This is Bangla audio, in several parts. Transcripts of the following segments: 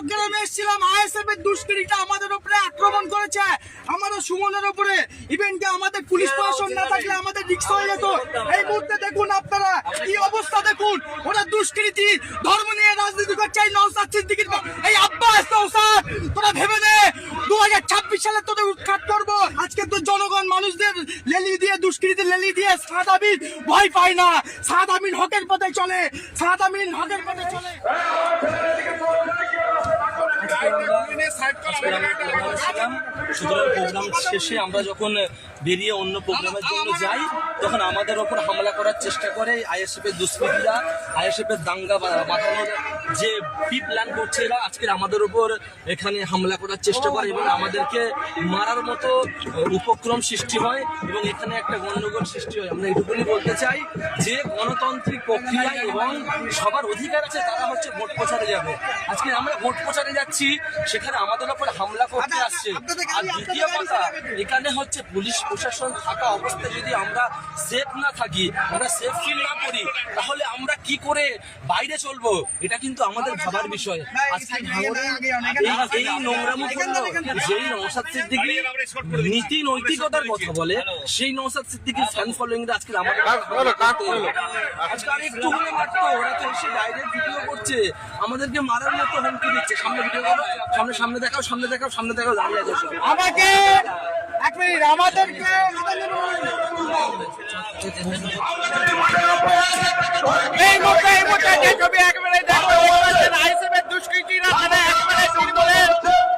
প্রোগ্রামে এসেছিলাম, আইএসএফ এর দুষ্কৃতীরা আমাদের উপরে আক্রমণ করেছে, আমাদের সুমনের উপরে। ইভেন্টে আমাদের পুলিশ প্রশাসন না থাকলে আমাদের রিস্ক হয়ে যেত। এই মুহূর্তে দেখুন আপনারা কি অবস্থা, দেখুন ওরা দুষ্কৃতী ধর্ম নিয়ে রাজনীতি করছে। এই নওশাদ সিদ্দিকীর এই আব্বাস নওশাদ, তোরা ভেবে নে 2026 সালে তোদের উৎখাত করবো। আজকে তো জনগণ মানুষদের লেলি দিয়ে, দুষ্কৃতী লেলি দিয়ে সাদ আমিন ভয় পায় না। সাদ আমিন হকের পথে চলে, সাদ আমিন হকের পথে চলে। প্রোগ্রাম শেষে আমরা যখন বেরিয়ে অন্য প্রোগ্রামের জন্য যাই, তখন আমাদের ওপর হামলা করার চেষ্টা করে আইএসএফ এর দুষ্কৃতীরা। আইএসএফ এর দাঙ্গা বাঁধানোর যে প্ল্যান করছে এরা, আজকে আমাদের উপর এখানে হামলা করার চেষ্টা করে এবং আমাদেরকে মারার মতো উপক্রম সৃষ্টি হয় এবং এখানে একটা গন্ডগোল সৃষ্টি হয়। আমরা এটুকুনি বলতে চাই যে গণতান্ত্রিক প্রক্রিয়া এবং সবার অধিকার আছে, তারা হচ্ছে ভোট প্রচারে যাবে। আজকে আমরা ভোট প্রচারে যাচ্ছি, সেখানে আমাদের উপর হামলা করতে আসছে। আর দ্বিতীয় কথা, এখানে হচ্ছে পুলিশ প্রশাসন থাকা অবস্থায় যদি আমরা সেফ না থাকি, আমরা সেফ ফিল না করি, তাহলে আমরা কি করে বাইরে চলবো, এটা কিন্তু আমাদের ভাবার বিষয়। আজকে এই নোংরামো করলো যেই নওশাদ সিদ্দিকী নীতি নৈতিকতার কথা বলে, সেই নওশাদ সিদ্দিকীর ফ্যান ফলোইং রা আজকে আমাদের আজকে আর একটু হলে মারতো, ওরা তো এসে ডাইরেক্ট ভিডিও করছে, আমাদেরকে মারার মতো হুমকি দিচ্ছে। সামনে ভিডিও করো, সামনে দেখাও, সামনে দেখাও, সামনে দেখাও, দাঁড়িয়ে আছে আমাকে এক মিনিট, আমাদেরকে এই মুহূর্তে যে ছবি একেবারে দেখো, আইএসএফ এর দুষ্কৃতীরা একেবারে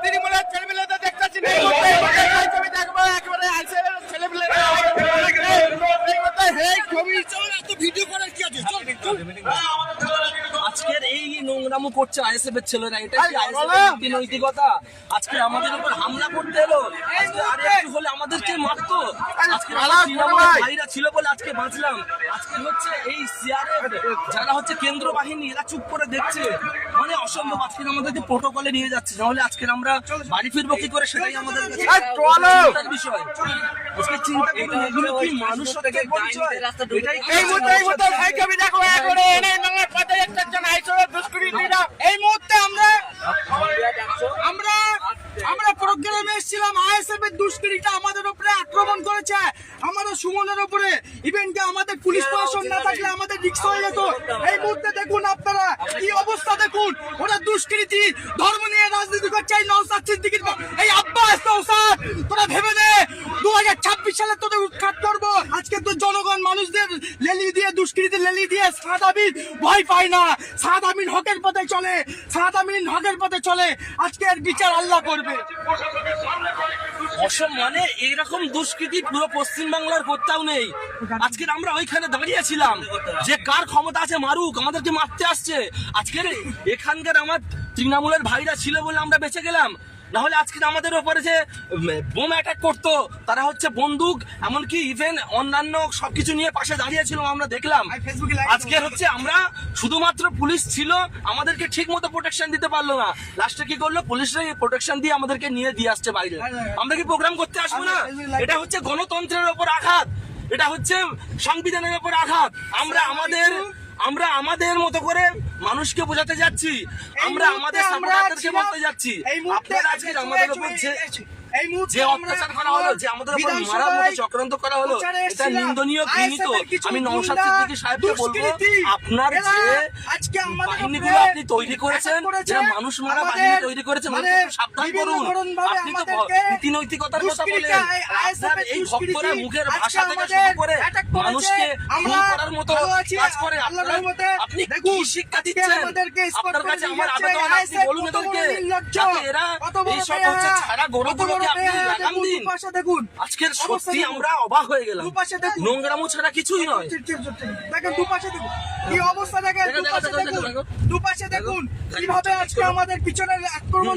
তৃণমূলের ছেলেমেয়েদের দেখতেছি। এই মুহূর্তে ছবি দেখবো, একেবারে আইএসএফ এর ছেলেমেয়েরা ভিডিও করার কি আছে। আজকের এই নোংরামো করছে আইএসএফ এর ছেলেরা, এটা কি আইএসএফ এর নৈতিকতা? আজকে আমাদের উপর হামলা করতে এলো, আজকে আর একটু হলে আমাদেরকে মারতো। আজকে ভাইরা ছিল বলে আজকে বাঁচলাম। আজকে হচ্ছে এই সিআরএফ যারা হচ্ছে কেন্দ্র বাহিনী, এরা চুপ করে দেখছে, মানে অসম্ভব। আজকে আমাদেরকে প্রোটোকলে নিয়ে যাচ্ছে, নাহলে আজকে আমরা বাড়ি ফিরবো কি করে, সেটাই আমাদের চিন্তার বিষয়। আজকে চিন্তা করুন, এগুলো কি মানুষ থেকে পরিচয়? এটাই এই মুহূর্তে ভাই ছবি দেখো, একেবারে এনে বাংলার পথে একজন আইএসএফ দুষ্কৃতীরা। এই মুহূর্তে আমরা প্রোগ্রামে এসেছিলাম, আইএসএফ এর দুষ্কৃতীরা আমাদের উপরে আক্রমণ করেছে, আমাদের সুমনের উপরে। ইভেন্টে আমাদের পুলিশ প্রশাসন না থাকলে আমাদের রিস্ক হয়ে যেত। এই মুহূর্তে দেখুন আপনারা কি অবস্থা, দেখুন ওরা দুষ্কৃতী ধর্ম নিয়ে রাজনীতি করছে। এই নওশাদ সিদ্দিকীর এই আব্বাস নওশাদ, তোরা ভেবে নে 2026 সালে তোদের উৎখাত করবো। আজকে তো জনগণ মানুষদের লেলি দিয়ে, দুষ্কৃতী লেলি দিয়ে সাদ আমিন ভয় পায় না। সাদ আমিন হকের পথে চলে, সাদ আমিন হকের পথে চলে। আজকের বিচার আল্লাহ করবে। মানে এইরকম দুষ্কৃতি পুরো পশ্চিম বাংলার কোথাও নেই। আজকে আমরা ওইখানে দাঁড়িয়েছিলাম যে কার ক্ষমতা আছে মারুক, আমাদেরকে মারতে আসছে। আজকের এখানকার আমার তৃণমূলের ভাইরা ছিল বলে আমরা বেঁচে গেলাম, না হলে আজকে আমাদের উপরে যে বোম অ্যাটাক করতো, তারা হচ্ছে বন্দুক, এমনকি ইভেন অন্যান্য সবকিছু নিয়ে পাশে দাঁড়িয়েছিল, আমরা দেখলাম। আজকে হচ্ছে আমরা শুধুমাত্র পুলিশ ছিল, আমাদেরকে ঠিক মতো প্রোটেকশন দিতে পারলো না। লাস্টে কি করলো, পুলিশরা প্রোটেকশন দিয়ে আমাদেরকে নিয়ে দিয়ে আসছে বাইরে। আমরা কি প্রোগ্রাম করতে আসবো না? এটা হচ্ছে গণতন্ত্রের ওপর আঘাত, এটা হচ্ছে সংবিধানের ওপর আঘাত। আমরা আমাদের মতো করে মানুষকে বোঝাতে যাচ্ছি, আমরা আমাদের সাপোর্টারদেরকে বলতে যাচ্ছি, আপনারা আজকে আমাদের উপর যে অত্যাচার করা হলো, যে আমাদের উপর মারার মতো চক্রান্ত করা হলো, এটা নিন্দনীয়, ঘৃণিত। আমি নওশাদ সিদ্দিকী সাহেবকে বলবো, আপনার যে বাহিনীগুলো আপনি তৈরি করেছেন, যারা মানুষ মারা বাহিনী তৈরি করেছেন, সাবধান করুন। আপনি তো নীতি নৈতিকতার কথা বলেন, আপনার এই ভক্তরা মুখের ভাষা থেকে শুরু করে মানুষকে খুন করার মতো কাজ করে। আপনি কি শিক্ষা দিচ্ছেন? আপনার কাছে আমার আবেদন, আপনি বলুন এদেরকে, যাতে এরা এইসব হচ্ছে ছাড়া গরুগুলো দেখুন। আজকের সত্যি আমরা অবাক হয়ে গেলাম, নোংরামো ছাড়া কিছুই নয়। দেখেন দুপাশে দেখুন কি অবস্থা, দেখেন দুপাশে দেখুন কিভাবে আজকে আমাদের পিছনে আক্রমণ।